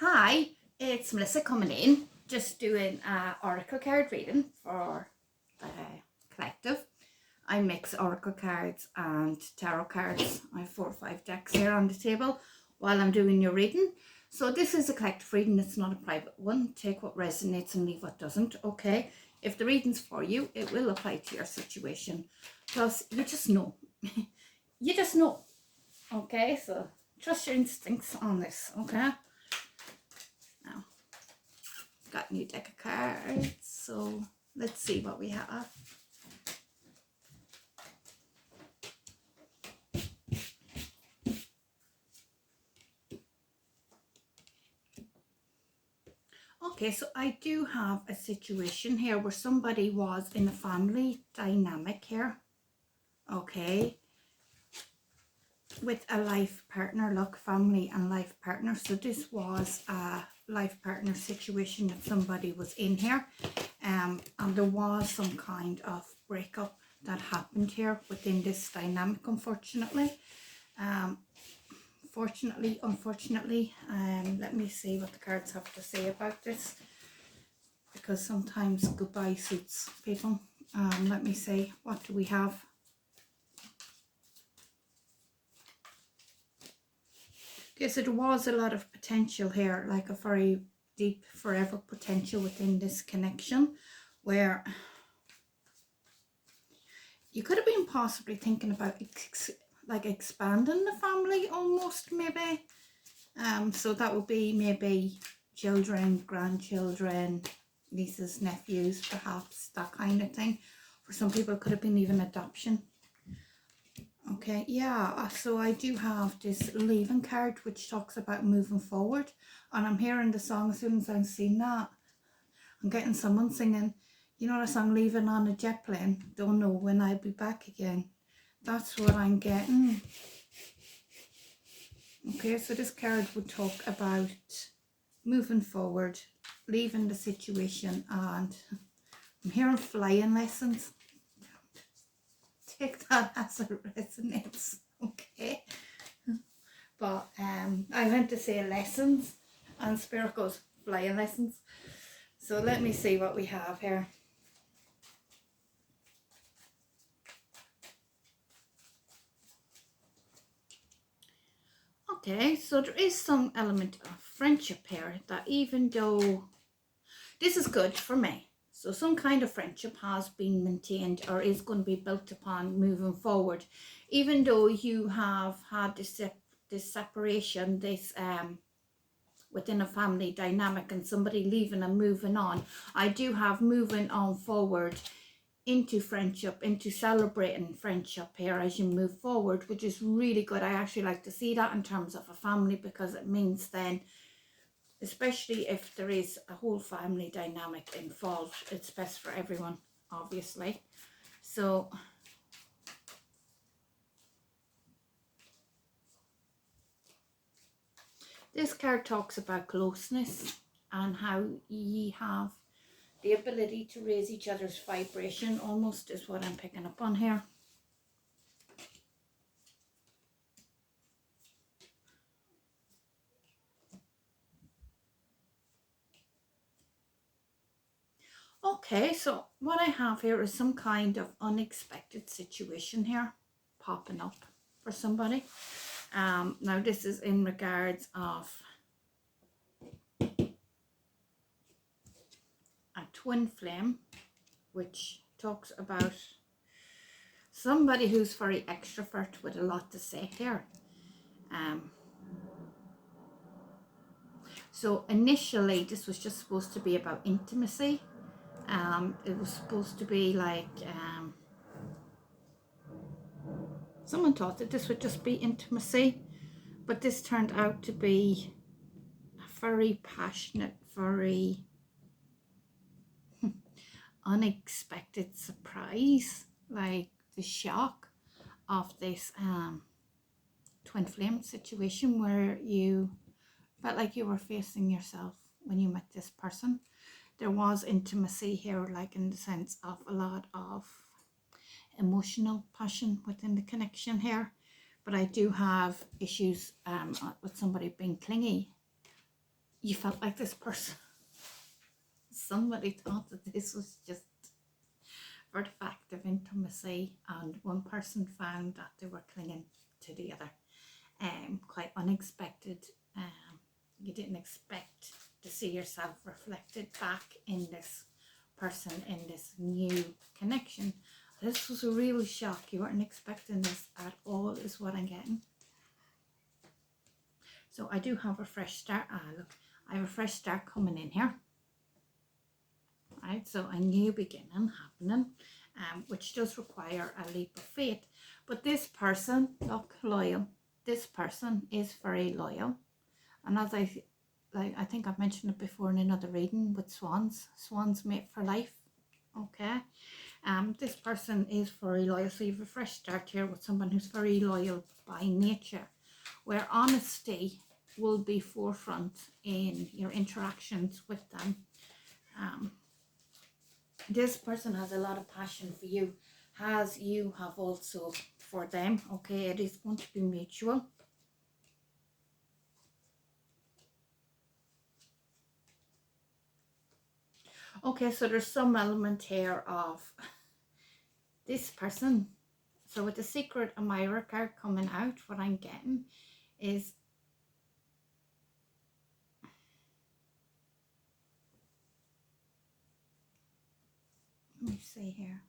Hi, it's Melissa coming in, just doing an oracle card reading for the collective. I mix oracle cards and tarot cards. I have 4 or 5 decks here on the table while I'm doing your reading. So this is a collective reading, it's not a private one. Take what resonates and leave what doesn't, okay? If the reading's for you, it will apply to your situation. Plus, you just know. You just know, okay? So trust your instincts on this, okay? Now, got a new deck of cards, so let's see what we have. Okay, so I do have a situation here where somebody was in a family dynamic here, okay, with a life partner. Look, family and life partner. So this was a life partner situation that somebody was in here, and there was some kind of breakup that happened here within this dynamic, unfortunately. Fortunately, unfortunately, let me see what the cards have to say about this, because sometimes goodbye suits people. Let me see, what do we have? Okay, so there was a lot of potential here, like a very deep forever potential within this connection, where you could have been possibly thinking about like expanding the family almost, maybe. So that would be maybe children, grandchildren, nieces, nephews, perhaps, that kind of thing. For some people, it could have been even adoption. Okay, yeah, so I do have this leaving card, which talks about moving forward. And I'm hearing the song, as soon as I'm seeing that, I'm getting someone singing, you know the song, Leaving on a Jet Plane, don't know when I'll be back again. That's what I'm getting. Okay, so this card would talk about moving forward, leaving the situation, and I'm hearing flying lessons. Take that as it resonates, okay? But I went to say lessons, and Spirit goes flying lessons. So let me see what we have here. Okay, so there is some element of friendship here, that even though this is good for me, so some kind of friendship has been maintained or is going to be built upon moving forward, even though you have had this separation, this within a family dynamic, and somebody leaving and moving on. I do have moving on forward into friendship, into celebrating friendship here as you move forward, which is really good. I actually like to see that in terms of a family, because it means then, especially if there is a whole family dynamic involved, it's best for everyone, obviously. So this card talks about closeness and how ye have the ability to raise each other's vibration, almost, is what I'm picking up on here. Okay, so what I have here is some kind of unexpected situation here popping up for somebody. Now this is in regards of a twin flame, which talks about somebody who's very extrovert with a lot to say here. So initially this was just supposed to be about intimacy. It was supposed to be like someone thought that this would just be intimacy, but this turned out to be a very passionate, very unexpected surprise, like the shock of this twin flame situation, where you felt like you were facing yourself when you met this person. There was intimacy here, like in the sense of a lot of emotional passion within the connection here, but I do have issues with somebody being clingy you felt like this person, somebody thought that this was just for the fact of intimacy, and one person found that they were clinging to the other. Quite unexpected. You didn't expect to see yourself reflected back in this person, in this new connection. This was a real shock. You weren't expecting this at all, is what I'm getting. So I do have a fresh start. Look, I have a fresh start coming in here. Right, so a new beginning happening, which does require a leap of faith. But this person, look, loyal. This person is very loyal. And as I think I've mentioned it before in another reading with swans. Swans mate for life. Okay. This person is very loyal. So you have a fresh start here with someone who's very loyal by nature, where honesty will be forefront in your interactions with them. This person has a lot of passion for you, as you have also for them. Okay, it is going to be mutual. Okay, so there's some element here of this person. So with the Secret Admirer card coming out, what I'm getting is let me see here.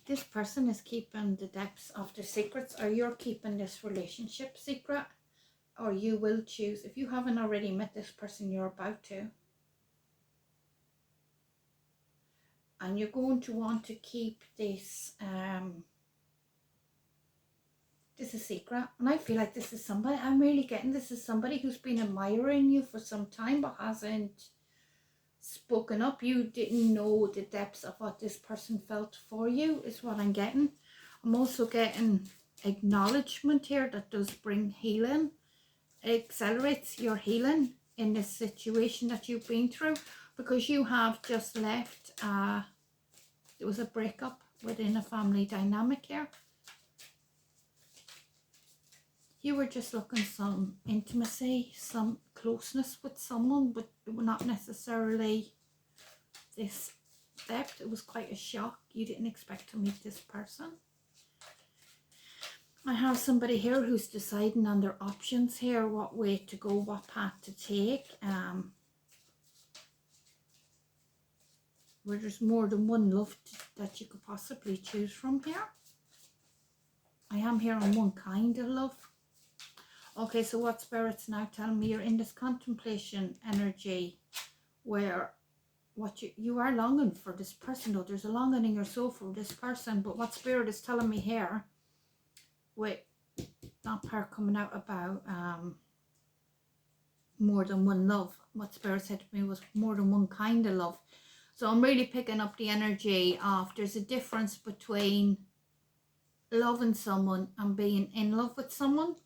This person is keeping the depths of their secrets, or you're keeping this relationship secret, or you will choose. If you haven't already met this person, you're about to. And you're going to want to keep this this is secret. And I feel like this is somebody, I'm really getting this is somebody who's been admiring you for some time but hasn't spoken up. You didn't know the depths of what this person felt for you, is what I'm getting. I'm also getting acknowledgement here that does bring healing. It accelerates your healing in this situation that you've been through, because you have just left there was a breakup within a family dynamic here. You were just looking some intimacy, some closeness with someone, but not necessarily this depth. It was quite a shock. You didn't expect to meet this person. I have somebody here who's deciding on their options here, what way to go, what path to take. Where there's more than one love that you could possibly choose from here. I am here on one kind of love. Okay, so what Spirit's now telling me, you're in this contemplation energy where what you are longing for this person, though. There's a longing in your soul for this person, but what Spirit is telling me here, with that part coming out about more than one love, what Spirit said to me was more than one kind of love. So I'm really picking up the energy of there's a difference between loving someone and being in love with someone.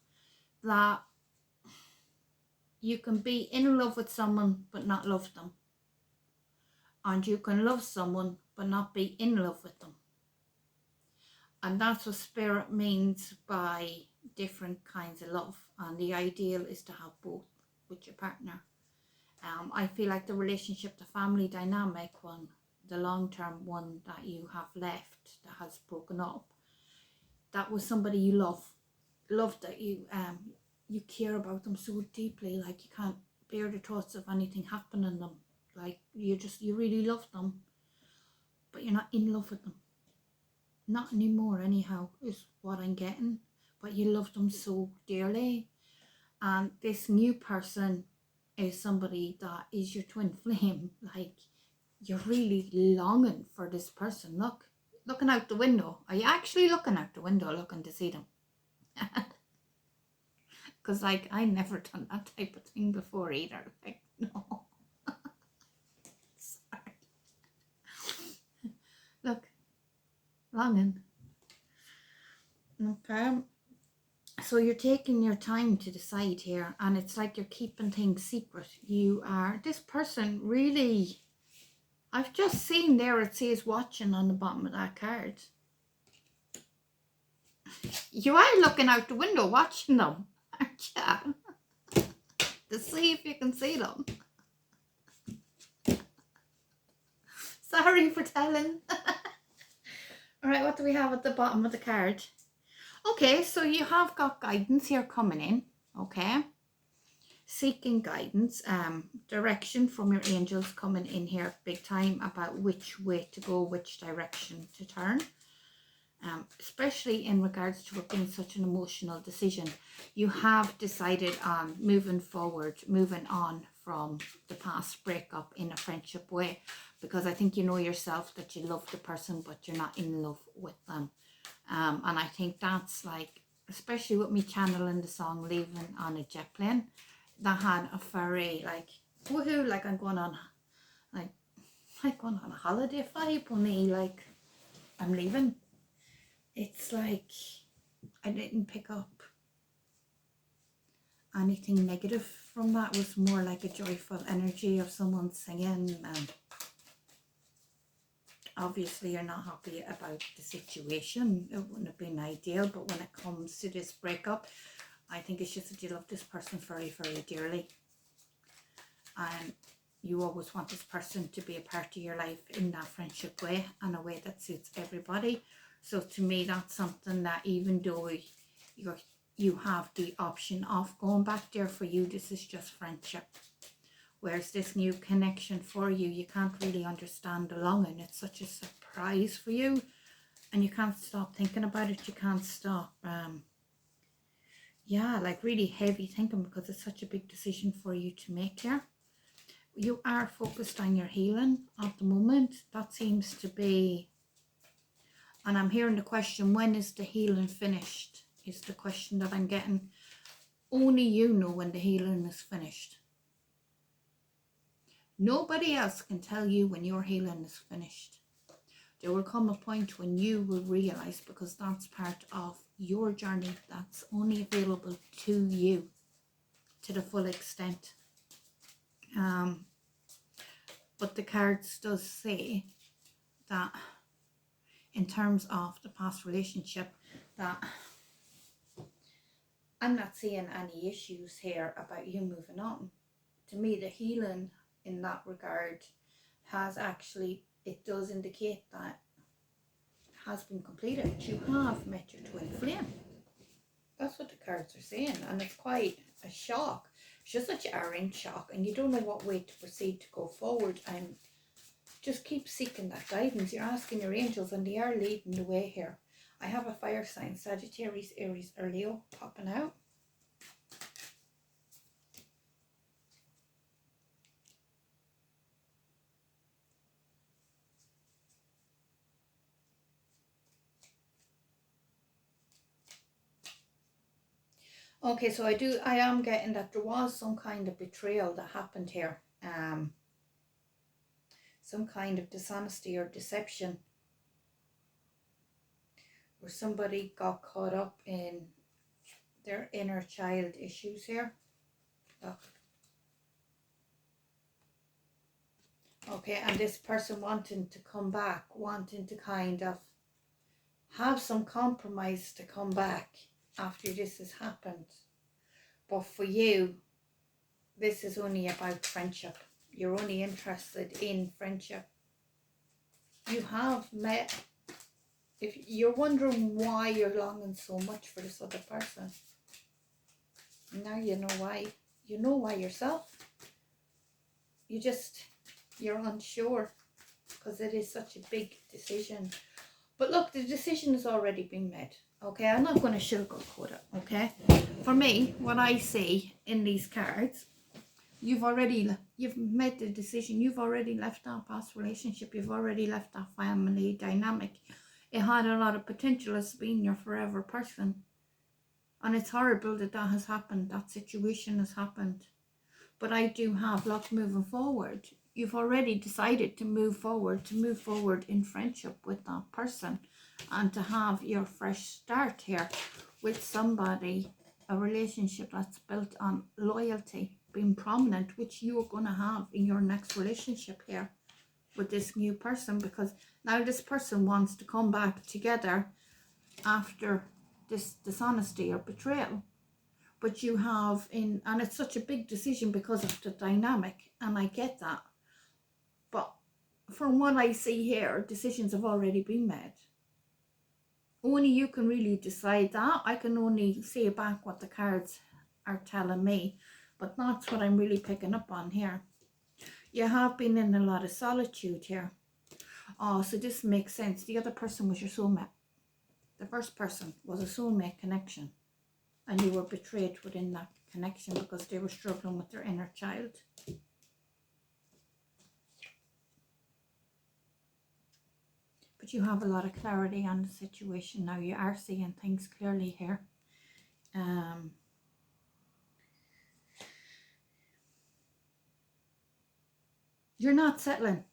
That you can be in love with someone but not love them, and you can love someone but not be in love with them. And that's what Spirit means by different kinds of love, and the ideal is to have both with your partner. I feel like the relationship, the family dynamic one, the long-term one that you have left that has broken up, that was somebody you love that you care about them so deeply, like you can't bear the thoughts of anything happening to them, like you really love them, but you're not in love with them, not anymore anyhow, is what I'm getting. But you love them so dearly, and this new person is somebody that is your twin flame. Like you're really longing for this person. Looking out the window. Are you actually looking out the window looking to see them? Because like I never done that type of thing before either. Like no. Sorry. Look, longing. Okay. So you're taking your time to decide here, and it's like you're keeping things secret. You are, this person really, I've just seen there it says watching on the bottom of that card. You are looking out the window watching them, aren't aren't you? To see if you can see them. Sorry for telling. All right, what do we have at the bottom of the card? Okay, so you have got guidance here coming in, okay? Seeking guidance, direction from your angels coming in here big time about which way to go, which direction to turn. Especially in regards to it being such an emotional decision. You have decided on moving forward, moving on from the past breakup in a friendship way, because I think you know yourself that you love the person but you're not in love with them. And I think that's like, especially with me channeling the song Leaving on a Jet Plane, that had a very like, woohoo, like I'm going on, like going on a holiday vibe, only like I'm leaving. It's like I didn't pick up anything negative from that. It was more like a joyful energy of someone singing, and obviously you're not happy about the situation. It wouldn't have been ideal, but when it comes to this breakup, I think it's just that you love this person very, very dearly, and you always want this person to be a part of your life in that friendship way, and a way that suits everybody. So to me, that's something that even though you have the option of going back there, for you this is just friendship. Whereas this new connection for you, you can't really understand the longing. It's such a surprise for you, and you can't stop thinking about it. You can't stop, yeah, like really heavy thinking, because it's such a big decision for you to make here. You are focused on your healing at the moment. That seems to be, and I'm hearing the question, when is the healing finished? Is the question that I'm getting. Only you know when the healing is finished. Nobody else can tell you when your healing is finished. There will come a point when you will realize, because that's part of your journey, that's only available to you to the full extent. But the cards does say that in terms of the past relationship, that I'm not seeing any issues here about you moving on. To me, the healing in that regard has actually, it does indicate that it has been completed. You have met your twin flame. That's what the cards are saying, and it's quite a shock. It's just that you are in shock and you don't know what way to proceed to go forward, and just keep seeking that guidance. You're asking your angels, and they are leading the way here. I have a fire sign, Sagittarius, Aries or Leo, popping out. Okay, so I am getting that there was some kind of betrayal that happened here. Some kind of dishonesty or deception, where somebody got caught up in their inner child issues here. Oh. Okay, and this person wanting to come back, wanting to kind of have some compromise to come back after this has happened. But for you, this is only about friendship. You're only interested in friendship. You have met, if you're wondering why you're longing so much for this other person, now you know why. You know why yourself. You're unsure, because it is such a big decision. But look, the decision has already been made. Okay, I'm not going to sugarcoat it. Okay, for me, what I see in these cards, you've made the decision. You've already left that past relationship. You've already left that family dynamic. It had a lot of potential as being your forever person, and it's horrible that that has happened. That situation has happened. But I do have, look, moving forward, you've already decided to move forward in friendship with that person, and to have your fresh start here with somebody, a relationship that's built on loyalty being prominent, which you're going to have in your next relationship here with this new person, because now this person wants to come back together after this dishonesty or betrayal. but you have and it's such a big decision because of the dynamic, and I get that. But from what I see here, decisions have already been made. Only you can really decide that. I can only say back what the cards are telling me, but that's what I'm really picking up on here. You have been in a lot of solitude here. Oh, so this makes sense. The other person was your soulmate. The first person was a soulmate connection, and you were betrayed within that connection because they were struggling with their inner child. But you have a lot of clarity on the situation now. You are seeing things clearly here. You're not settling.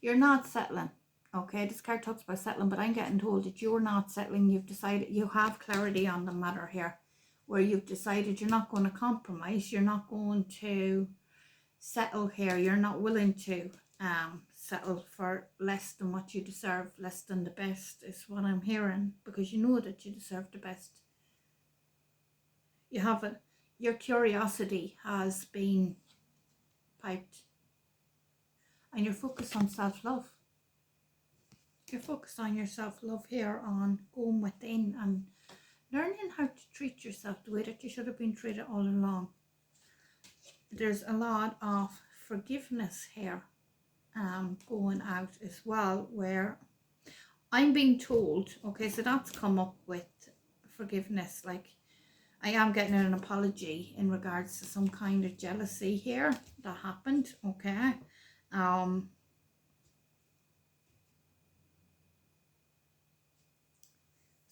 You're not settling. Okay, this card talks about settling, but I'm getting told that you're not settling. You've decided, you have clarity on the matter here, where you've decided you're not going to compromise. You're not going to settle here. You're not willing to settle for less than what you deserve, less than the best is what I'm hearing, because you know that you deserve the best. You have it. Your curiosity has been piped, and you're focused on self-love. You're focused on your self-love here, on going within and learning how to treat yourself the way that you should have been treated all along. There's a lot of forgiveness here going out as well, where I'm being told, okay, so that's come up with forgiveness, like I am getting an apology in regards to some kind of jealousy here that happened, okay.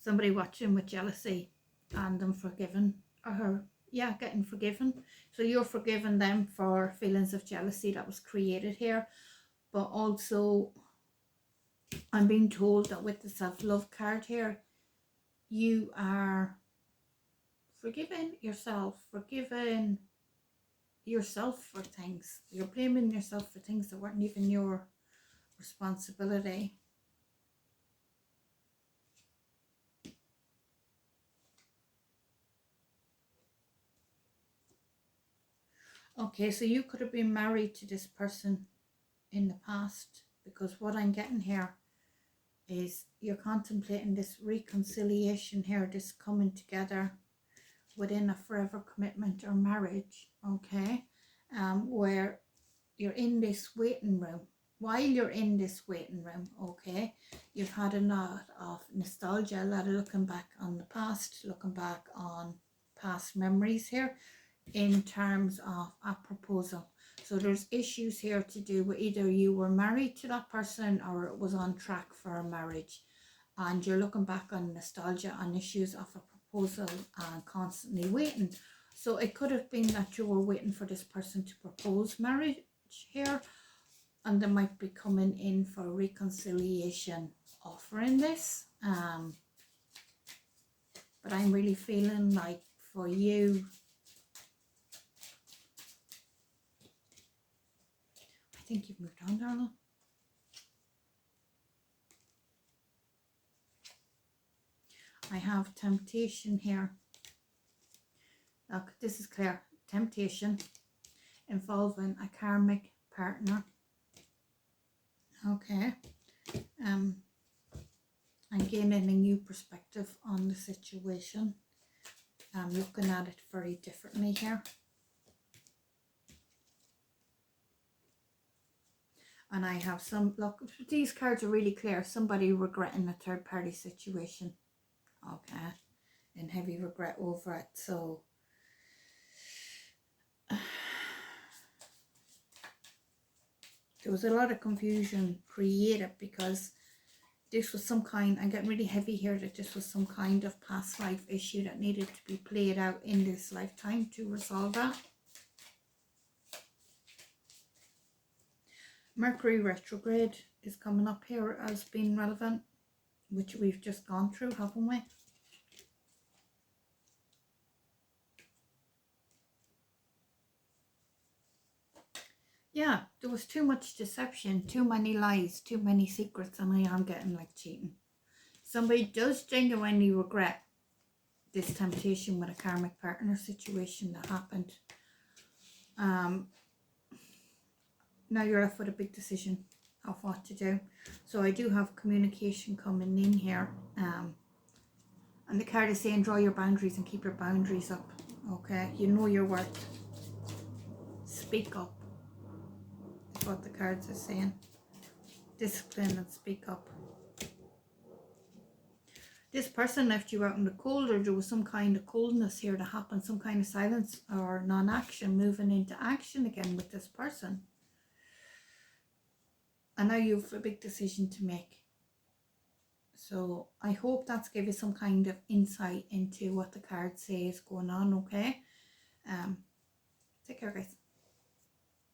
Somebody watching with jealousy and them forgiven, or yeah, getting forgiven. So you're forgiving them for feelings of jealousy that was created here. But also I'm being told that with the self-love card here, you are forgiving yourself for things. You're blaming yourself for things that weren't even your responsibility. Okay, so you could have been married to this person in the past, because what I'm getting here is you're contemplating this reconciliation here, this coming together within a forever commitment or marriage, okay, where you're in this waiting room. While you're in this waiting room, okay, you've had a lot of nostalgia, a lot of looking back on the past, looking back on past memories here in terms of a proposal. So there's issues here to do with either you were married to that person or it was on track for a marriage, and you're looking back on nostalgia, on issues of a proposal and constantly waiting. So it could have been that you were waiting for this person to propose marriage here, and they might be coming in for reconciliation, offering this. But I'm really feeling like for you, I think you've moved on, darling. I have temptation here. Look, this is clear. Temptation involving a karmic partner. Okay. I'm gaining a new perspective on the situation. I'm looking at it very differently here. And I have some, look, these cards are really clear. Somebody regretting a third party situation. Okay. And heavy regret over it. So there was a lot of confusion created because this was some kind, I'm getting really heavy here, that this was some kind of past life issue that needed to be played out in this lifetime to resolve that. Mercury retrograde is coming up here as being relevant, which we've just gone through, haven't we? Yeah, there was too much deception, too many lies, too many secrets, and I am getting like cheating. Somebody does genuinely regret this temptation with a karmic partner situation that happened. Now you're left with a big decision of what to do. So I do have communication coming in here. And the card is saying draw your boundaries and keep your boundaries up. Okay, you know your worth. Speak up. Is what the cards are saying. Discipline and speak up. This person left you out in the cold, or there was some kind of coldness here that happened, some kind of silence or non-action, moving into action again with this person. And now you have a big decision to make. So I hope that's given you some kind of insight into what the cards say is going on, okay? Take care, guys.